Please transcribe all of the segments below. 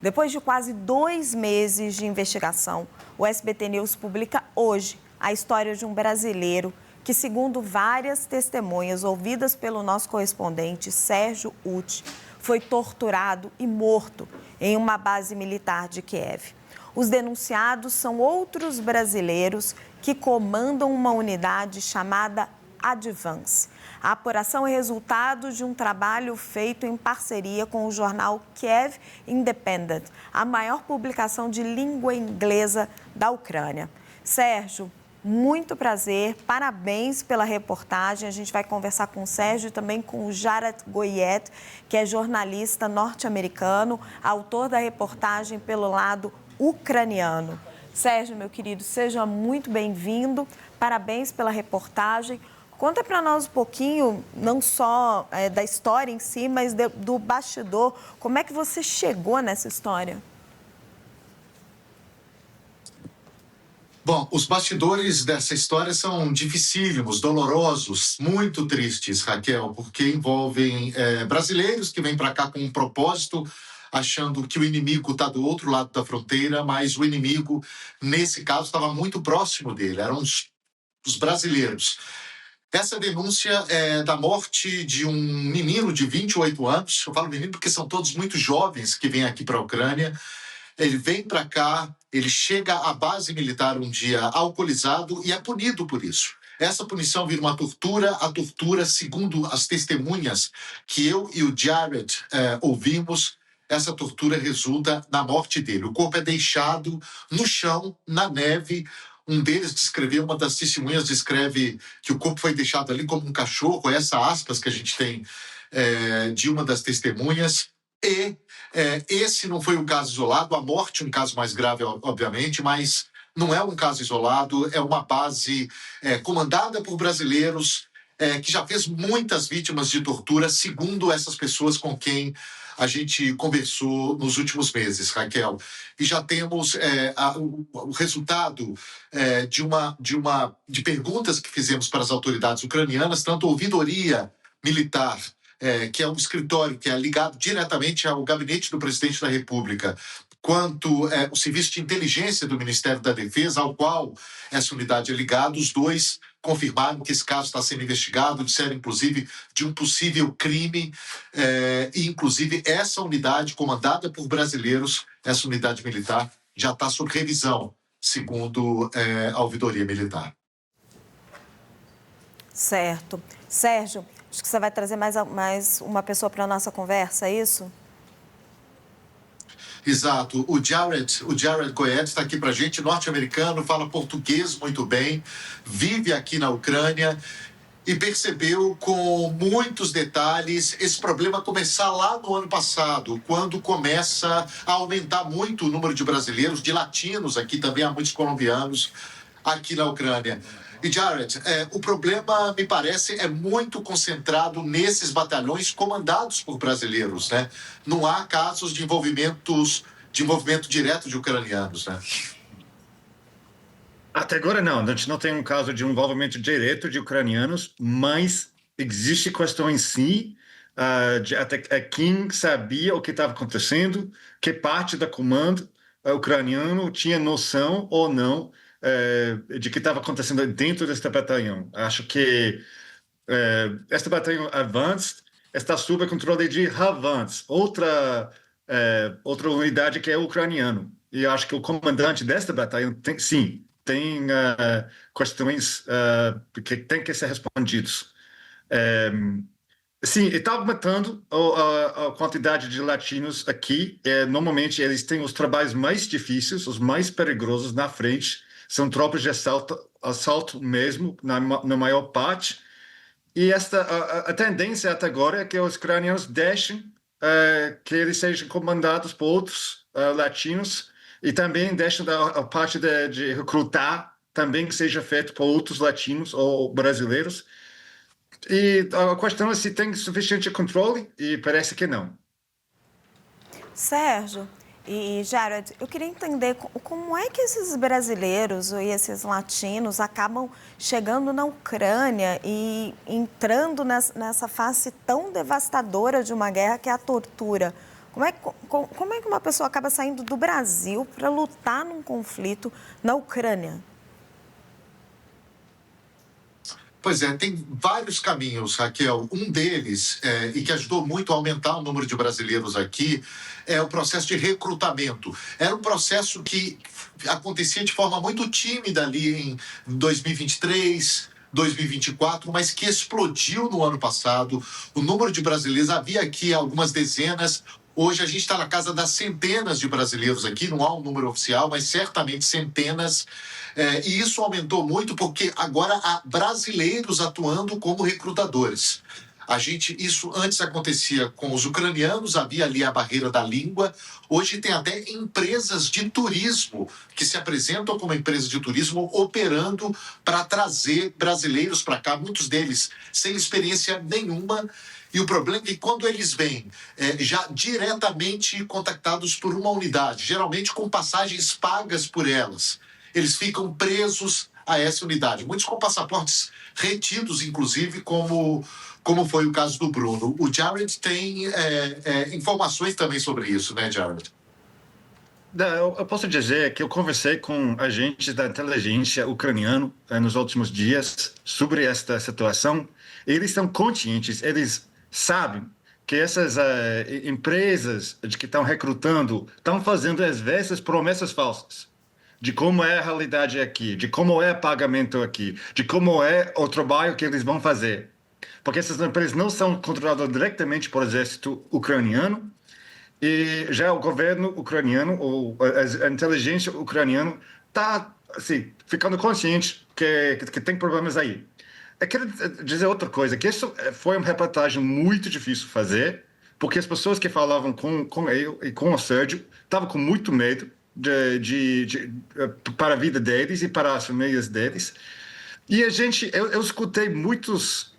Depois de quase 2 meses de investigação, o SBT News publica hoje a história de um brasileiro que, segundo várias testemunhas ouvidas pelo nosso correspondente Sérgio Uti, foi torturado e morto em uma base militar de Kiev. Os denunciados são outros brasileiros que comandam uma unidade chamada Advance. A apuração é resultado de um trabalho feito em parceria com o jornal Kiev Independent, a maior publicação de língua inglesa da Ucrânia. Sérgio, muito prazer, parabéns pela reportagem. A gente vai conversar com o Sérgio e também com o Jared Goyette, que é jornalista norte-americano, autor da reportagem pelo lado ucraniano. Sérgio, meu querido, seja muito bem-vindo, parabéns pela reportagem. Conta para nós um pouquinho, não só da história em si, mas do bastidor. Como é que você chegou nessa história? Bom, os bastidores dessa história são dificílimos, dolorosos, muito tristes, Raquel, porque envolvem brasileiros que vêm para cá com um propósito, achando que o inimigo está do outro lado da fronteira, mas o inimigo, nesse caso, estava muito próximo dele, eram os brasileiros. Essa denúncia é da morte de um menino de 28 anos. Eu falo menino porque são todos muito jovens que vêm aqui para a Ucrânia. Ele vem para cá, ele chega à base militar um dia alcoolizado e é punido por isso. Essa punição vira uma tortura. A tortura, segundo as testemunhas que eu e o Jared ouvimos, essa tortura resulta na morte dele. O corpo é deixado no chão, na neve. Um deles descreveu, uma das testemunhas descreve que o corpo foi deixado ali como um cachorro, essa aspas que a gente tem de uma das testemunhas. E esse não foi um caso isolado, a morte um caso mais grave, obviamente, mas não é um caso isolado, é uma base comandada por brasileiros que já fez muitas vítimas de tortura, segundo essas pessoas com quem a gente conversou nos últimos meses, Raquel. E já temos o resultado de perguntas que fizemos para as autoridades ucranianas, tanto a ouvidoria militar, que é um escritório que é ligado diretamente ao gabinete do presidente da República, quanto o serviço de inteligência do Ministério da Defesa, ao qual essa unidade é ligada. Os dois confirmaram que esse caso está sendo investigado, disseram, inclusive, de um possível crime, e, inclusive, essa unidade, comandada por brasileiros, essa unidade militar, já está sob revisão, segundo a ouvidoria militar. Certo. Sérgio, acho que você vai trazer mais uma pessoa para a nossa conversa, é isso? Exato. O Jared Goyette está aqui para a gente, norte-americano, fala português muito bem, vive aqui na Ucrânia e percebeu com muitos detalhes esse problema começar lá no ano passado, quando começa a aumentar muito o número de brasileiros, de latinos aqui também, há muitos colombianos aqui na Ucrânia. E, Jared, o problema, me parece, é muito concentrado nesses batalhões comandados por brasileiros, né? Não há casos de envolvimento direto de ucranianos, né? Até agora não, a gente não tem um caso de envolvimento direto de ucranianos, mas existe questão em si de até quem sabia o que estava acontecendo, que parte da comando ucraniano tinha noção ou não de que estava acontecendo dentro deste batalhão. Acho que este batalhão Advanced está sob controle de Havants, outra unidade que é ucraniano. E acho que o comandante desta batalhão tem questões que têm que ser respondidos. Sim, está aumentando a quantidade de latinos aqui. Normalmente, eles têm os trabalhos mais difíceis, os mais perigosos na frente. São tropas de assalto mesmo, na maior parte. E a tendência até agora é que os ucranianos deixem que eles sejam comandados por outros latinos e também deixem a parte de recrutar também que seja feito por outros latinos ou brasileiros. E a questão é se tem suficiente controle, e parece que não. Sérgio e Jared, eu queria entender como é que esses brasileiros e esses latinos acabam chegando na Ucrânia e entrando nessa face tão devastadora de uma guerra que é a tortura. Como é que uma pessoa acaba saindo do Brasil para lutar num conflito na Ucrânia? Pois é, tem vários caminhos, Raquel. Um deles, e que ajudou muito a aumentar o número de brasileiros aqui, é o processo de recrutamento. Era um processo que acontecia de forma muito tímida ali em 2023, 2024, mas que explodiu no ano passado. O número de brasileiros, havia aqui algumas dezenas. Hoje a gente está na casa das centenas de brasileiros aqui, não há um número oficial, mas certamente centenas. E isso aumentou muito porque agora há brasileiros atuando como recrutadores. Isso antes acontecia com os ucranianos, havia ali a barreira da língua. Hoje tem até empresas de turismo que se apresentam como empresas de turismo operando para trazer brasileiros para cá, muitos deles sem experiência nenhuma. E o problema é que quando eles vêm já diretamente contactados por uma unidade, geralmente com passagens pagas por elas, eles ficam presos a essa unidade. Muitos com passaportes retidos, inclusive, como foi o caso do Bruno. O Jared tem informações também sobre isso, né, Jared? Eu posso dizer que eu conversei com agentes da inteligência ucraniano nos últimos dias sobre esta situação. Eles são conscientes, eles sabem que essas empresas que estão recrutando estão fazendo, às vezes, promessas falsas de como é a realidade aqui, de como é o pagamento aqui, de como é o trabalho que eles vão fazer. Porque essas empresas não são controladas diretamente por exército ucraniano, e já o governo ucraniano, ou a inteligência ucraniana, está assim, ficando consciente que tem problemas aí. Eu quero dizer outra coisa, que isso foi uma reportagem muito difícil de fazer, porque as pessoas que falavam com eu e com o Sérgio estavam com muito medo para a vida deles e para as famílias deles. E eu escutei muitos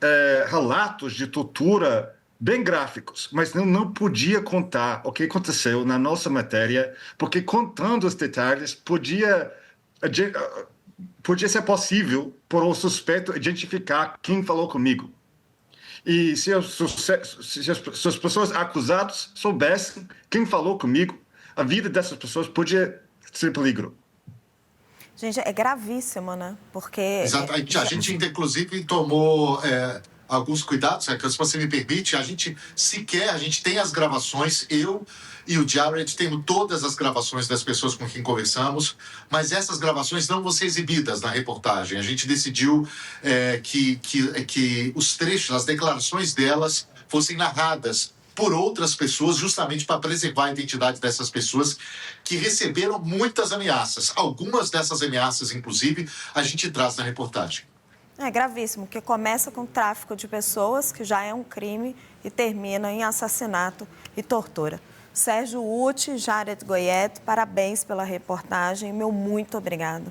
relatos de tortura bem gráficos, mas não podia contar o que aconteceu na nossa matéria, porque contando os detalhes podia ser possível por o suspeito identificar quem falou comigo. E se as pessoas acusadas soubessem quem falou comigo, a vida dessas pessoas podia ser peligro. Gente, é gravíssimo, né? Porque... Exatamente. A gente, inclusive, tomou alguns cuidados, se você me permite. A gente tem as gravações, eu e o Jared temos todas as gravações das pessoas com quem conversamos, mas essas gravações não vão ser exibidas na reportagem. A gente decidiu que os trechos, as declarações delas fossem narradas por outras pessoas, justamente para preservar a identidade dessas pessoas que receberam muitas ameaças. Algumas dessas ameaças, inclusive, a gente traz na reportagem. É gravíssimo, porque começa com tráfico de pessoas, que já é um crime, e termina em assassinato e tortura. Sérgio Uti, Jared Goyette, parabéns pela reportagem. Meu muito obrigado.